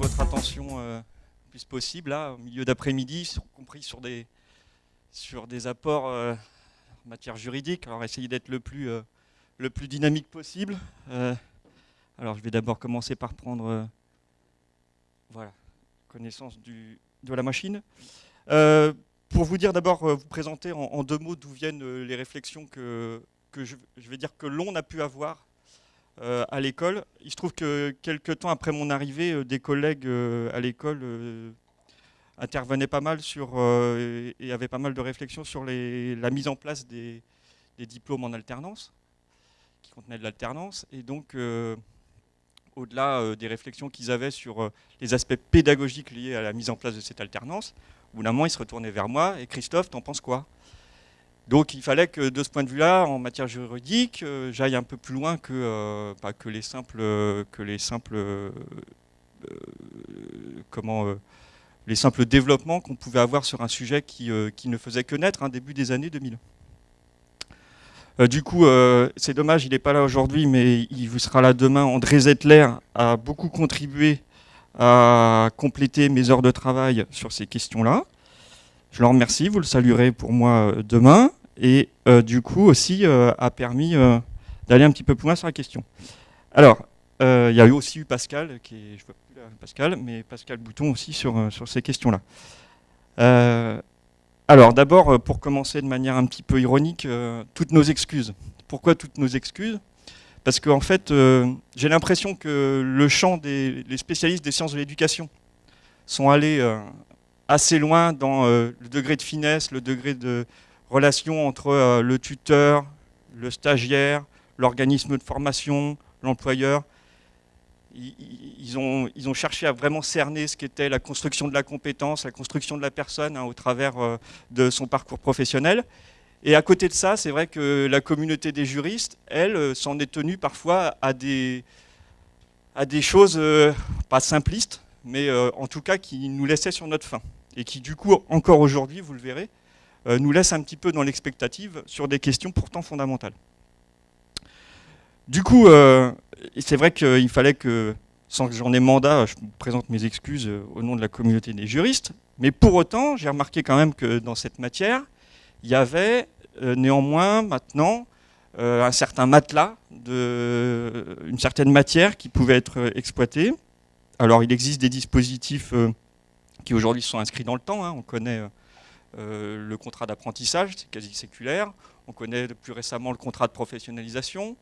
votre attention le plus possible, là, au milieu d'après-midi, y compris sur des apports en matière juridique. Alors, essayez d'être le plus dynamique possible. Alors, je vais d'abord commencer par prendre voilà, connaissance de la machine. Pour vous dire d'abord, vous présenter en deux mots d'où viennent les réflexions que je vais dire que l'on a pu avoir à l'école. Il se trouve que quelques temps après mon arrivée, des collègues à l'école intervenaient pas mal et avaient pas mal de réflexions sur la mise en place des diplômes en alternance, qui contenaient de l'alternance. Et donc, au-delà des réflexions qu'ils avaient sur les aspects pédagogiques liés à la mise en place de cette alternance, au bout d'un moment, ils se retournaient vers moi. Et Christophe, t'en penses quoi ? Donc il fallait que de ce point de vue-là, en matière juridique, j'aille un peu plus loin que les simples développements qu'on pouvait avoir sur un sujet qui ne faisait que naître, début des années 2000. Du coup, c'est dommage, il n'est pas là aujourd'hui, mais il vous sera là demain. André Zettler a beaucoup contribué à compléter mes heures de travail sur ces questions-là. Je le remercie, vous le saluerez pour moi demain. Et du coup aussi a permis d'aller un petit peu plus loin sur la question. Alors, il y a aussi eu Pascal, je ne vois plus là Pascal, mais Pascal Bouton aussi sur ces questions-là. Alors d'abord, pour commencer de manière un petit peu ironique, toutes nos excuses. Pourquoi toutes nos excuses ? Parce qu'en fait, j'ai l'impression que le champ des spécialistes des sciences de l'éducation sont allés assez loin dans le degré de finesse, le degré de relation entre le tuteur, le stagiaire, l'organisme de formation, l'employeur. Ils ont cherché à vraiment cerner ce qu'était la construction de la compétence, la construction de la personne au travers de son parcours professionnel. Et à côté de ça, c'est vrai que la communauté des juristes, elle, s'en est tenue parfois à des choses pas simplistes, mais en tout cas qui nous laissaient sur notre faim. Et qui du coup, encore aujourd'hui, vous le verrez, nous laissent un petit peu dans l'expectative sur des questions pourtant fondamentales. Du coup, c'est vrai qu'il fallait que, sans que j'en ai mandat, je présente mes excuses au nom de la communauté des juristes, mais pour autant, j'ai remarqué quand même que dans cette matière, il y avait néanmoins maintenant un certain matelas, une certaine matière qui pouvait être exploitée. Alors il existe des dispositifs qui aujourd'hui sont inscrits dans le temps, on connaît le contrat d'apprentissage, c'est quasi séculaire, on connaît plus récemment le contrat de professionnalisation,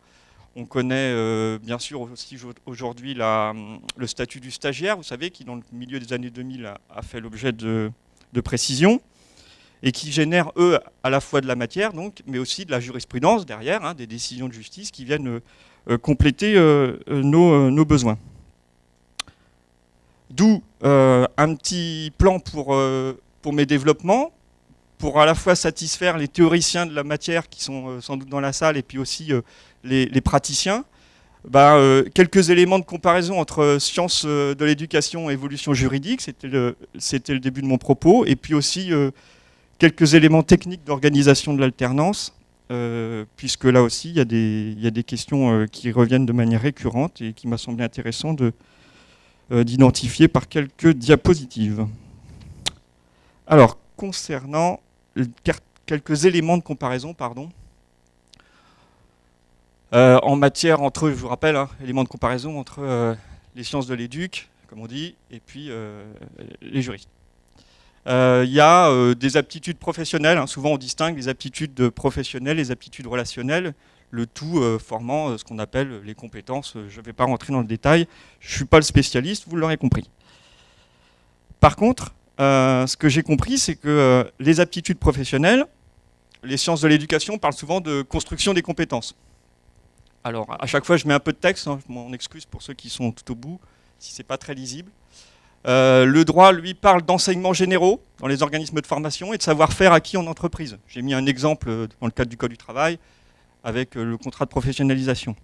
on connaît bien sûr aussi aujourd'hui le statut du stagiaire, vous savez, qui dans le milieu des années 2000 a fait l'objet de précisions, et qui génèrent, eux, à la fois de la matière, donc, mais aussi de la jurisprudence derrière, des décisions de justice qui viennent compléter nos besoins. D'où un petit plan pour mes développements, pour à la fois satisfaire les théoriciens de la matière qui sont sans doute dans la salle, et puis aussi les praticiens. Quelques éléments de comparaison entre sciences de l'éducation et évolution juridique, c'était le début de mon propos, et puis aussi quelques éléments techniques d'organisation de l'alternance, puisque là aussi il y a des questions qui reviennent de manière récurrente et qui m'a semblé intéressant d'identifier par quelques diapositives. Alors, concernant quelques éléments de comparaison, en matière entre, je vous rappelle, éléments de comparaison entre les sciences de l'éduc, comme on dit, et puis les juristes. Il y a des aptitudes professionnelles, souvent on distingue les aptitudes professionnelles, les aptitudes relationnelles, le tout formant ce qu'on appelle les compétences. Je ne vais pas rentrer dans le détail, je ne suis pas le spécialiste, vous l'aurez compris. Par contre, ce que j'ai compris, c'est que les aptitudes professionnelles, les sciences de l'éducation parlent souvent de construction des compétences. Alors, à chaque fois, je mets un peu de texte, je m'en excuse pour ceux qui sont tout au bout, si ce n'est pas très lisible. Le droit, lui, parle d'enseignements généraux dans les organismes de formation et de savoir-faire acquis en entreprise. J'ai mis un exemple dans le cadre du Code du travail avec le contrat de professionnalisation.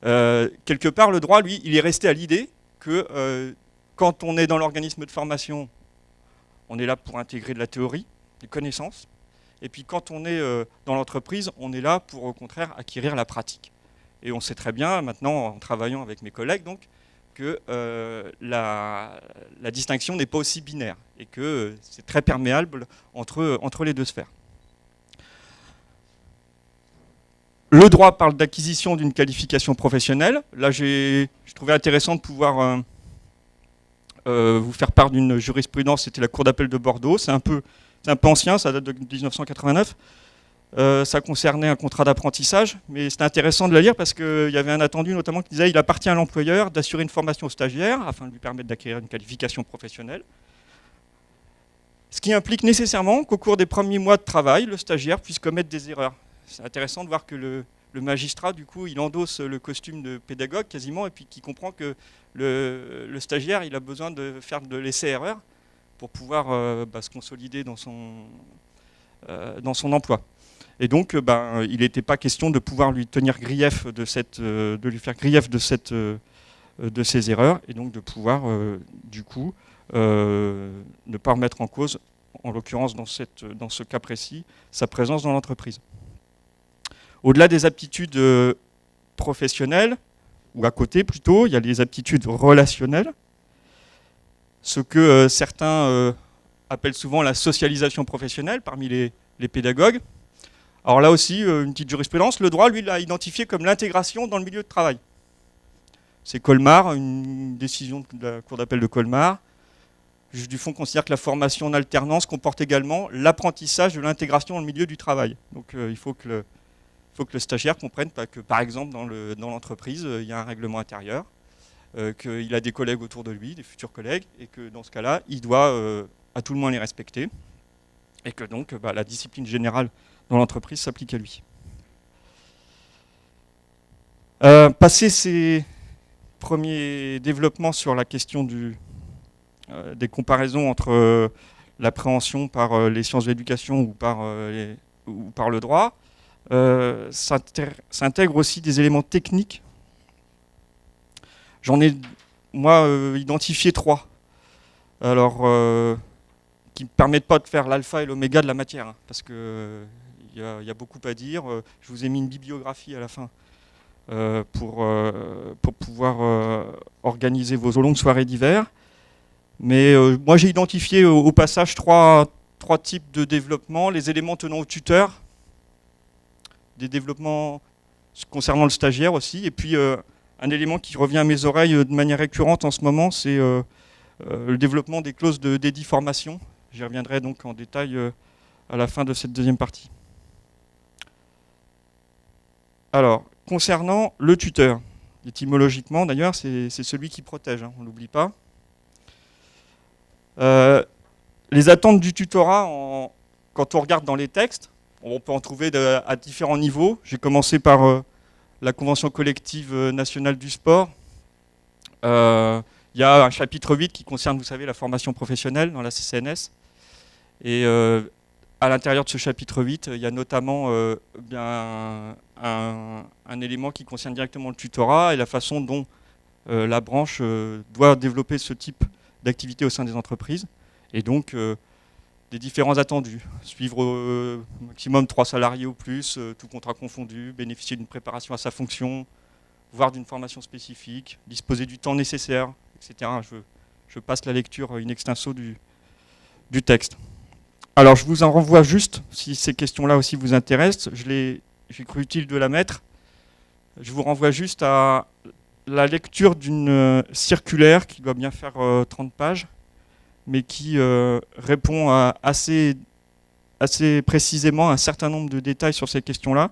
Quelque part, le droit, lui, il est resté à l'idée que quand on est dans l'organisme de formation, on est là pour intégrer de la théorie, des connaissances. Et puis quand on est dans l'entreprise, on est là pour, au contraire, acquérir la pratique. Et on sait très bien, maintenant, en travaillant avec mes collègues, donc, que la distinction n'est pas aussi binaire et que c'est très perméable entre les deux sphères. Le droit parle d'acquisition d'une qualification professionnelle. Là, je trouvais intéressant de pouvoir vous faire part d'une jurisprudence. C'était la Cour d'appel de Bordeaux. C'est un peu ancien, ça date de 1989. Ça concernait un contrat d'apprentissage, mais c'était intéressant de la lire parce qu'il y avait un attendu notamment qui disait qu'il appartient à l'employeur d'assurer une formation au stagiaire afin de lui permettre d'acquérir une qualification professionnelle. Ce qui implique nécessairement qu'au cours des premiers mois de travail, le stagiaire puisse commettre des erreurs. C'est intéressant de voir que le magistrat, du coup, il endosse le costume de pédagogue quasiment et puis qu'il comprend que le stagiaire, il a besoin de faire de l'essai-erreur pour pouvoir se consolider dans son emploi. Et donc, il n'était pas question de pouvoir lui tenir grief de lui faire grief de ces erreurs, et donc de pouvoir, ne pas remettre en cause, en l'occurrence dans ce cas précis, sa présence dans l'entreprise. Au-delà des aptitudes professionnelles, ou à côté plutôt, il y a les aptitudes relationnelles, ce que certains appellent souvent la socialisation professionnelle parmi les pédagogues. Alors là aussi, une petite jurisprudence, le droit, lui, l'a identifié comme l'intégration dans le milieu de travail. C'est Colmar, une décision de la Cour d'appel de Colmar. Le juge du fond considère que la formation en alternance comporte également l'apprentissage de l'intégration dans le milieu du travail. Donc il faut que le stagiaire comprenne que, par exemple, dans l'entreprise, il y a un règlement intérieur, qu'il a des collègues autour de lui, des futurs collègues, et que dans ce cas-là, il doit à tout le moins les respecter, et que donc la discipline générale dans l'entreprise s'applique à lui. Passer ces premiers développements sur la question des comparaisons entre l'appréhension par les sciences de l'éducation ou par le droit, s'intègre aussi des éléments techniques. J'en ai, moi, identifié 3. Alors, qui ne permettent pas de faire l'alpha et l'oméga de la matière, hein, parce qu'il y a beaucoup à dire. Je vous ai mis une bibliographie à la fin pour pouvoir organiser vos longues soirées d'hiver. Mais moi, j'ai identifié au passage trois types de développement. Les éléments tenant au tuteur, des développements concernant le stagiaire aussi, et puis un élément qui revient à mes oreilles de manière récurrente en ce moment, c'est le développement des clauses d'édit formation. J'y reviendrai donc en détail à la fin de cette deuxième partie. Alors, concernant le tuteur, étymologiquement d'ailleurs, c'est celui qui protège, hein, on ne l'oublie pas. Les attentes du tutorat, quand on regarde dans les textes, on peut en trouver à différents niveaux. J'ai commencé par la Convention collective nationale du sport. Il y a un chapitre 8 qui concerne, vous savez, la formation professionnelle dans la CCNS. Et à l'intérieur de ce chapitre 8, il y a notamment un élément qui concerne directement le tutorat et la façon dont la branche doit développer ce type d'activité au sein des entreprises. Et donc, des différents attendus. Suivre maximum 3 salariés ou plus, tout contrat confondu, bénéficier d'une préparation à sa fonction, voire d'une formation spécifique, disposer du temps nécessaire, etc. Je passe la lecture in extenso du texte. Alors, je vous en renvoie juste, si ces questions-là aussi vous intéressent, j'ai cru utile de la mettre. Je vous renvoie juste à la lecture d'une circulaire qui doit bien faire 30 pages, mais qui répond assez précisément à un certain nombre de détails sur ces questions-là.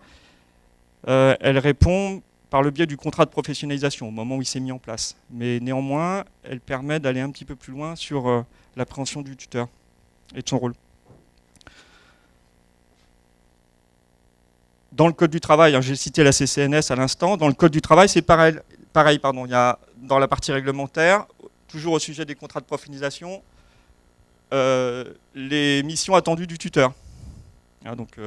Elle répond par le biais du contrat de professionnalisation, au moment où il s'est mis en place. Mais néanmoins, elle permet d'aller un petit peu plus loin sur l'appréhension du tuteur et de son rôle. Dans le Code du travail, hein, j'ai cité la CCNS à l'instant, dans le Code du travail, c'est pareil, il y a dans la partie réglementaire, toujours au sujet des contrats de professionnalisation, les missions attendues du tuteur. Hein, donc,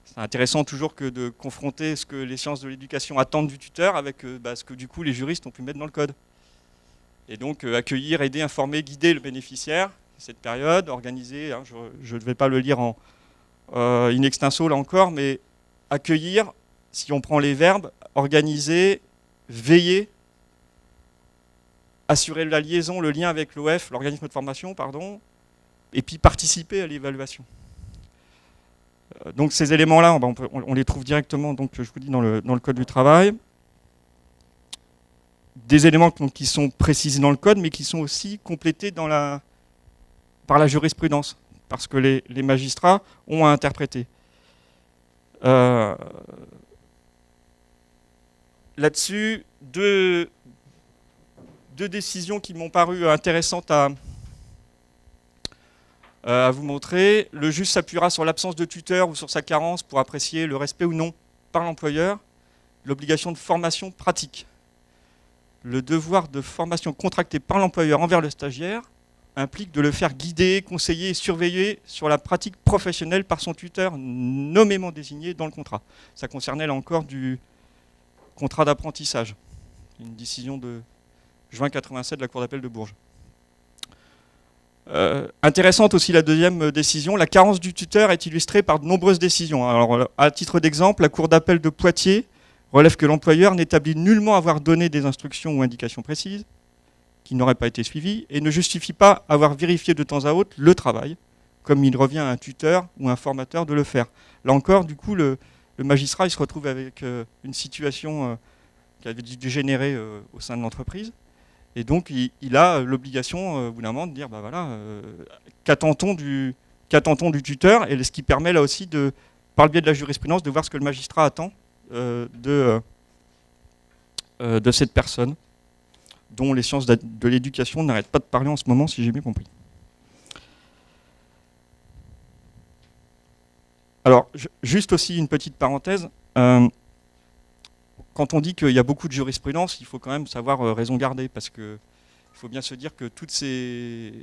c'est intéressant toujours que de confronter ce que les sciences de l'éducation attendent du tuteur avec ce que du coup les juristes ont pu mettre dans le code. Et donc accueillir, aider, informer, guider le bénéficiaire, cette période, organiser, hein, je ne vais pas le lire en in extenso là encore, mais accueillir, si on prend les verbes, organiser, veiller, assurer la liaison, le lien avec l'OF, l'organisme de formation, pardon, et puis participer à l'évaluation. Donc ces éléments-là, on les trouve directement, donc, je vous dis, dans le Code du travail. Des éléments qui sont précisés dans le Code, mais qui sont aussi complétés par la jurisprudence, parce que les magistrats ont à interpréter. Là-dessus, deux décisions qui m'ont paru intéressantes à vous montrer. Le juge s'appuiera sur l'absence de tuteur ou sur sa carence pour apprécier le respect ou non par l'employeur l'obligation de formation pratique. Le devoir de formation contracté par l'employeur envers le stagiaire implique de le faire guider, conseiller et surveiller sur la pratique professionnelle par son tuteur nommément désigné dans le contrat. Ça concernait là encore du contrat d'apprentissage, une décision de juin 87 de la Cour d'appel de Bourges. Intéressante aussi la deuxième décision, la carence du tuteur est illustrée par de nombreuses décisions. Alors, à titre d'exemple, la Cour d'appel de Poitiers relève que l'employeur n'établit nullement avoir donné des instructions ou indications précises qui n'auraient pas été suivies et ne justifie pas avoir vérifié de temps à autre le travail, comme il revient à un tuteur ou un formateur de le faire. Là encore, du coup, le magistrat il se retrouve avec une situation qui avait dû dégénérer au sein de l'entreprise. Et donc, il a l'obligation, au bout d'un moment, de dire, bah voilà, qu'attend-on du tuteur, et ce qui permet là aussi, par le biais de la jurisprudence, de voir ce que le magistrat attend de cette personne, dont les sciences de l'éducation n'arrêtent pas de parler en ce moment, si j'ai bien compris. Alors, juste aussi une petite parenthèse. Quand on dit qu'il y a beaucoup de jurisprudence, il faut quand même savoir raison garder, parce qu'il faut bien se dire que toutes ces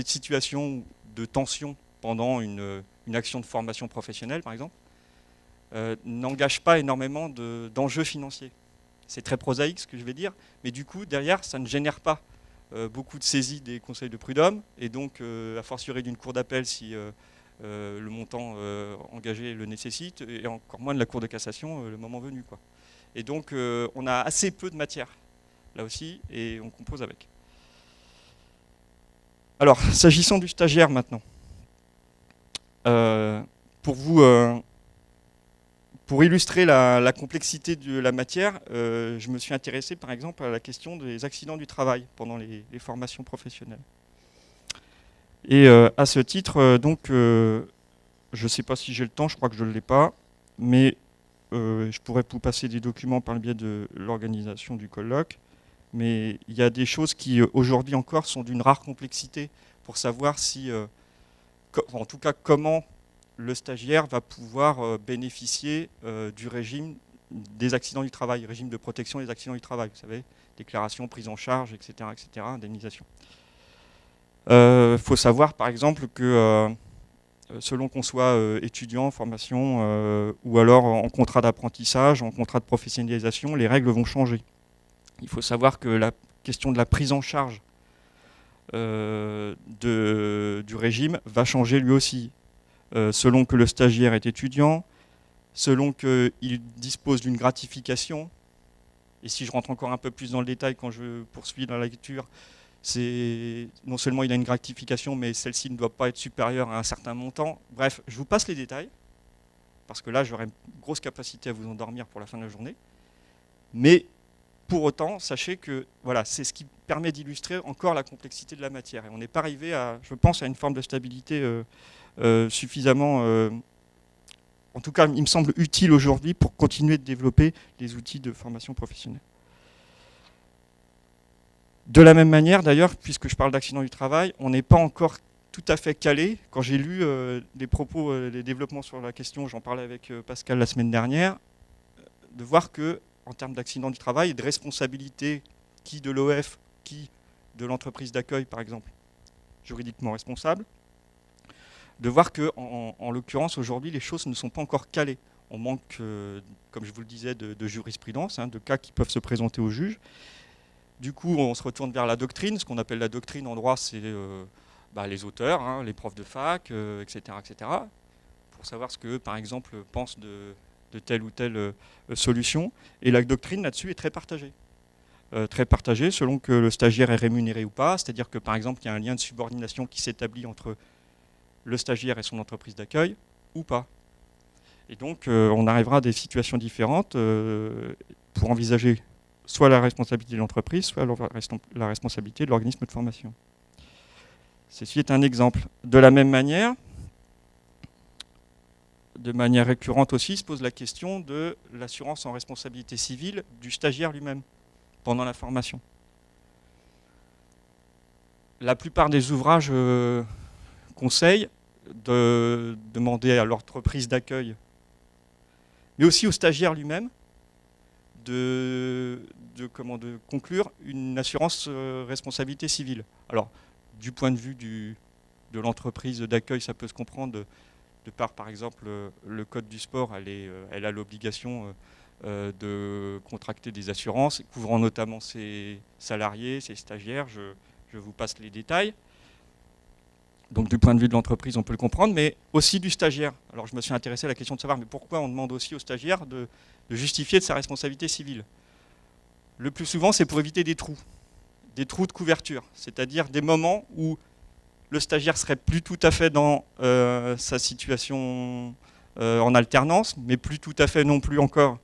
situations de tension pendant une action de formation professionnelle, par exemple, n'engagent pas énormément d'enjeux financiers. C'est très prosaïque ce que je vais dire, mais du coup, derrière, ça ne génère pas beaucoup de saisies des conseils de prud'homme, et donc, a fortiori d'une cour d'appel si le montant engagé le nécessite, et encore moins de la cour de cassation le moment venu, quoi. Et donc, on a assez peu de matière, là aussi, et on compose avec. Alors, s'agissant du stagiaire maintenant, pour illustrer la complexité de la matière, je me suis intéressé, par exemple, à la question des accidents du travail pendant les formations professionnelles. Et à ce titre, donc, je ne sais pas si j'ai le temps, je crois que je ne l'ai pas, mais je pourrais vous passer des documents par le biais de l'organisation du colloque, mais il y a des choses qui, aujourd'hui encore, sont d'une rare complexité pour savoir si, en tout cas, comment le stagiaire va pouvoir bénéficier du régime des accidents du travail, régime de protection des accidents du travail, vous savez, déclaration, prise en charge, etc., indemnisation. Faut savoir, par exemple, que selon qu'on soit étudiant en formation ou alors en contrat d'apprentissage, en contrat de professionnalisation, les règles vont changer. Il faut savoir que la question de la prise en charge du régime va changer lui aussi, selon que le stagiaire est étudiant, selon qu'il dispose d'une gratification. Et si je rentre encore un peu plus dans le détail quand je poursuis dans la lecture, c'est non seulement il a une gratification, mais celle-ci ne doit pas être supérieure à un certain montant. Bref, je vous passe les détails, parce que là, j'aurai une grosse capacité à vous endormir pour la fin de la journée. Mais pour autant, sachez que voilà, c'est ce qui permet d'illustrer encore la complexité de la matière. Et on n'est pas arrivé, je pense, à une forme de stabilité suffisamment, en tout cas, il me semble utile aujourd'hui pour continuer de développer les outils de formation professionnelle. De la même manière, d'ailleurs, puisque je parle d'accident du travail, on n'est pas encore tout à fait calé. Quand j'ai lu les propos, les développements sur la question, j'en parlais avec Pascal la semaine dernière, de voir que, en termes d'accident du travail et de responsabilité, qui de l'OF, qui de l'entreprise d'accueil, par exemple, juridiquement responsable, de voir que, en l'occurrence, aujourd'hui, les choses ne sont pas encore calées. On manque, comme je vous le disais, de jurisprudence, de cas qui peuvent se présenter au juge. Du coup, on se retourne vers la doctrine. Ce qu'on appelle la doctrine en droit, c'est les auteurs, les profs de fac, etc., etc., pour savoir ce qu'eux, par exemple, pensent de telle ou telle solution. Et la doctrine, là-dessus, est très partagée. très partagé selon que le stagiaire est rémunéré ou pas. C'est-à-dire que par exemple, il y a un lien de subordination qui s'établit entre le stagiaire et son entreprise d'accueil ou pas. Et donc, on arrivera à des situations différentes pour envisager soit la responsabilité de l'entreprise, soit la responsabilité de l'organisme de formation. Ceci est un exemple. De la même manière, de manière récurrente aussi, se pose la question de l'assurance en responsabilité civile du stagiaire lui-même pendant la formation. La plupart des ouvrages conseillent de demander à l'entreprise d'accueil, mais aussi au stagiaire lui-même, de conclure une assurance responsabilité civile. Alors, du point de vue de l'entreprise d'accueil, ça peut se comprendre de par exemple, le code du sport, elle a l'obligation de contracter des assurances, couvrant notamment ses salariés, ses stagiaires. Je vous passe les détails. Donc du point de vue de l'entreprise, on peut le comprendre, mais aussi du stagiaire. Alors je me suis intéressé à la question de savoir, mais pourquoi on demande aussi au stagiaire de justifier de sa responsabilité civile? Le plus souvent, c'est pour éviter des trous de couverture, c'est-à-dire des moments où le stagiaire serait plus tout à fait dans sa situation en alternance, mais plus tout à fait non plus encore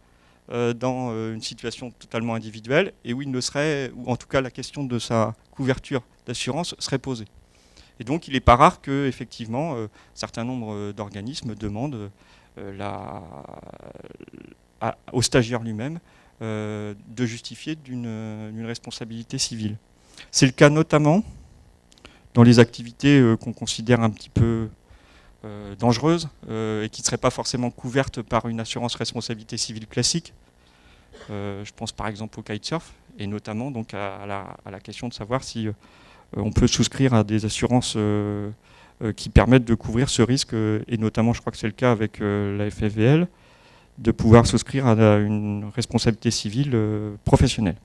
dans une situation totalement individuelle, et où il ne serait, ou en tout cas la question de sa couverture d'assurance serait posée. Et donc il n'est pas rare que, effectivement, un certain nombre d'organismes demandent au stagiaire lui-même de justifier d'une responsabilité civile. C'est le cas notamment dans les activités qu'on considère un petit peu dangereuses et qui ne seraient pas forcément couvertes par une assurance responsabilité civile classique. Je pense par exemple au kitesurf et notamment donc à la question de savoir si on peut souscrire à des assurances qui permettent de couvrir ce risque et notamment, je crois que c'est le cas avec la FFVL, de pouvoir souscrire à une responsabilité civile professionnelle.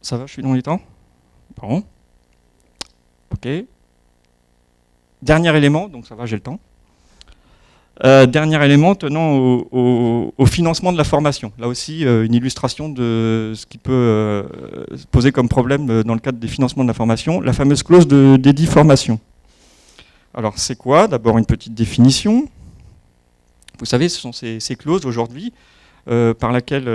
Ça va, je suis dans les temps? Bon. Ok. Dernier élément, donc ça va, j'ai le temps. Dernier élément tenant au financement de la formation. Là aussi, une illustration de ce qui peut se poser comme problème dans le cadre des financements de la formation, la fameuse clause d'édit formation. Alors, c'est quoi? D'abord, une petite définition. Vous savez, ce sont ces clauses aujourd'hui par lesquelles,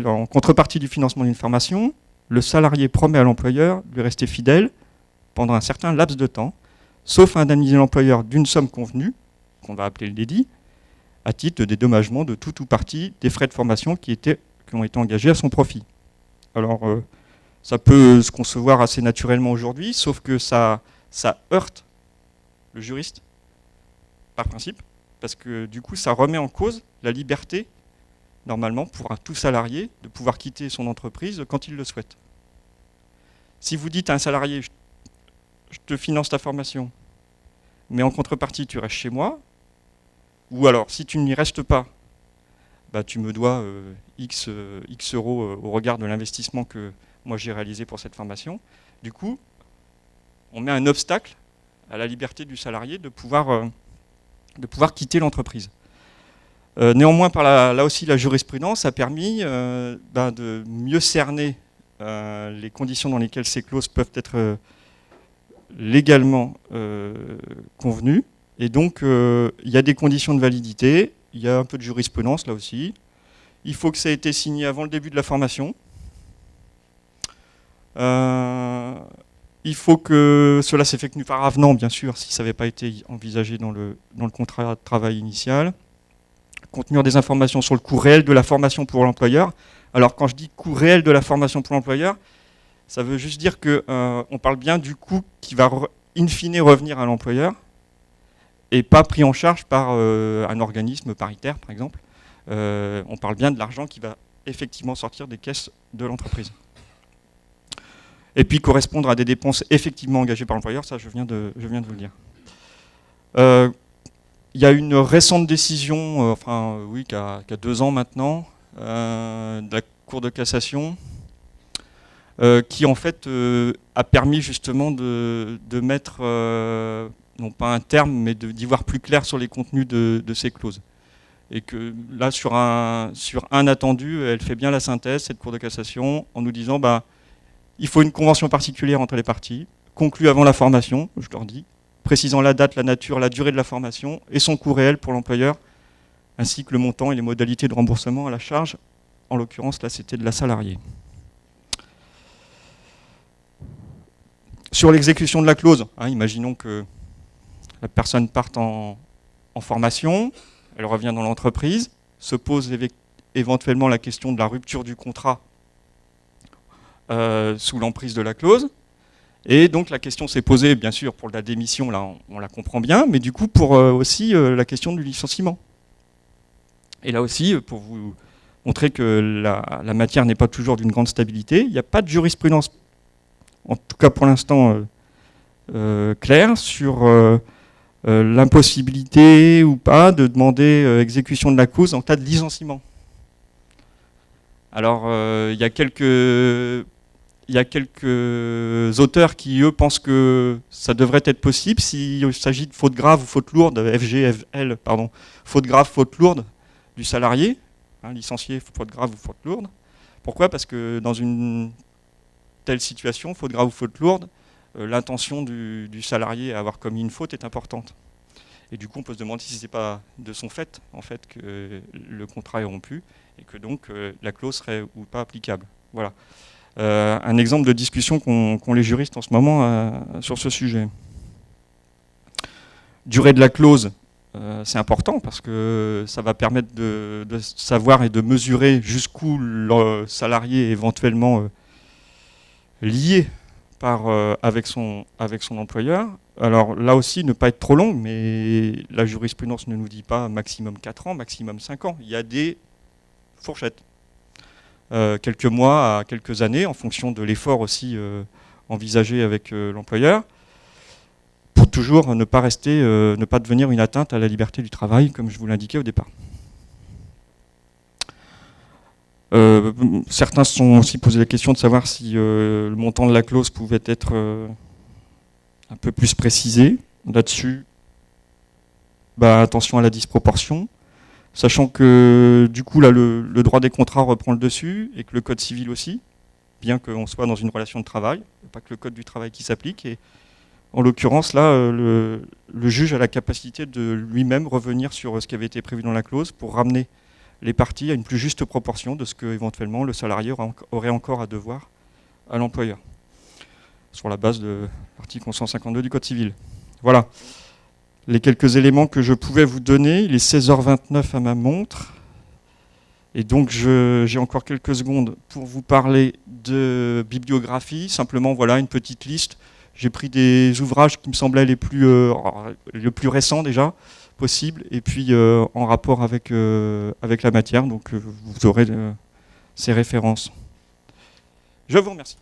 en contrepartie du financement d'une formation, le salarié promet à l'employeur de lui rester fidèle pendant un certain laps de temps, sauf à indemniser l'employeur d'une somme convenue, qu'on va appeler le dédit, à titre de dédommagement de tout ou partie des frais de formation qui ont été engagés à son profit. Alors, ça peut se concevoir assez naturellement aujourd'hui, sauf que ça heurte le juriste, par principe, parce que du coup, ça remet en cause la liberté, normalement, pour un tout salarié, de pouvoir quitter son entreprise quand il le souhaite. Si vous dites à un salarié, je te finance ta formation, mais en contrepartie, tu restes chez moi, ou alors, si tu n'y restes pas, bah, tu me dois X euros au regard de l'investissement que moi j'ai réalisé pour cette formation. Du coup, on met un obstacle à la liberté du salarié de pouvoir quitter l'entreprise. Néanmoins, là aussi, la jurisprudence a permis de mieux cerner les conditions dans lesquelles ces clauses peuvent être légalement convenues. Et donc, il y a des conditions de validité, il y a un peu de jurisprudence là aussi. Il faut que ça ait été signé avant le début de la formation. Il faut que cela s'effectue par avenant, bien sûr, si ça n'avait pas été envisagé dans le contrat de travail initial. Contenir des informations sur le coût réel de la formation pour l'employeur. Alors, quand je dis coût réel de la formation pour l'employeur, ça veut juste dire qu'on parle bien du coût qui va in fine revenir à l'employeur et pas pris en charge par un organisme paritaire, par exemple. On parle bien de l'argent qui va effectivement sortir des caisses de l'entreprise. Et puis correspondre à des dépenses effectivement engagées par l'employeur, ça je viens de vous le dire. Il y a une récente décision, qui a 2 ans maintenant, de la Cour de cassation, qui en fait a permis justement de mettre, non pas un terme, mais d'y voir plus clair sur les contenus de ces clauses. Et que là, sur un attendu, elle fait bien la synthèse, cette Cour de cassation, en nous disant il faut une convention particulière entre les parties, conclue avant la formation, je leur dis, précisant la date, la nature, la durée de la formation et son coût réel pour l'employeur, ainsi que le montant et les modalités de remboursement à la charge. En l'occurrence, là, c'était de la salariée. Sur l'exécution de la clause, imaginons que la personne parte en formation, elle revient dans l'entreprise, se pose éventuellement la question de la rupture du contrat sous l'emprise de la clause. Et donc la question s'est posée, bien sûr, pour la démission, là on la comprend bien, mais du coup pour aussi la question du licenciement. Et là aussi, pour vous montrer que la matière n'est pas toujours d'une grande stabilité, il n'y a pas de jurisprudence, en tout cas pour l'instant, claire sur l'impossibilité ou pas de demander exécution de la clause en cas de licenciement. Alors, il y a quelques auteurs qui, eux, pensent que ça devrait être possible s'il s'agit de faute grave ou faute lourde, FGFL, pardon, faute grave, faute lourde du salarié, licencié, faute grave ou faute lourde. Pourquoi? Parce que dans une telle situation, faute grave ou faute lourde, l'intention du salarié à avoir commis une faute est importante. Et du coup, on peut se demander si ce n'est pas de son fait, en fait, que le contrat est rompu et que donc la clause serait ou pas applicable. Voilà. Un exemple de discussion qu'ont les juristes en ce moment sur ce sujet. Durée de la clause, c'est important parce que ça va permettre de savoir et de mesurer jusqu'où le salarié est éventuellement lié avec son employeur. Alors là aussi, ne pas être trop long, mais la jurisprudence ne nous dit pas maximum 4 ans, maximum 5 ans. Il y a des fourchettes. Quelques mois à quelques années, en fonction de l'effort aussi envisagé avec l'employeur, pour toujours ne pas devenir une atteinte à la liberté du travail, comme je vous l'indiquais au départ. Certains se sont aussi posé la question de savoir si le montant de la clause pouvait être un peu plus précisé. Là-dessus, attention à la disproportion, sachant que du coup là, le droit des contrats reprend le dessus et que le code civil aussi, bien qu'on soit dans une relation de travail, pas que le code du travail qui s'applique. Et en l'occurrence, là, le juge a la capacité de lui-même revenir sur ce qui avait été prévu dans la clause pour ramener les parties à une plus juste proportion de ce que éventuellement le salarié aurait encore à devoir à l'employeur, sur la base de l'article 152 du Code civil. Voilà les quelques éléments que je pouvais vous donner. Il est 16h29 à ma montre. Et donc j'ai encore quelques secondes pour vous parler de bibliographie. Simplement, voilà une petite liste. J'ai pris des ouvrages qui me semblaient les plus récents déjà possibles, et puis en rapport avec la matière. Donc vous aurez ces références. Je vous remercie.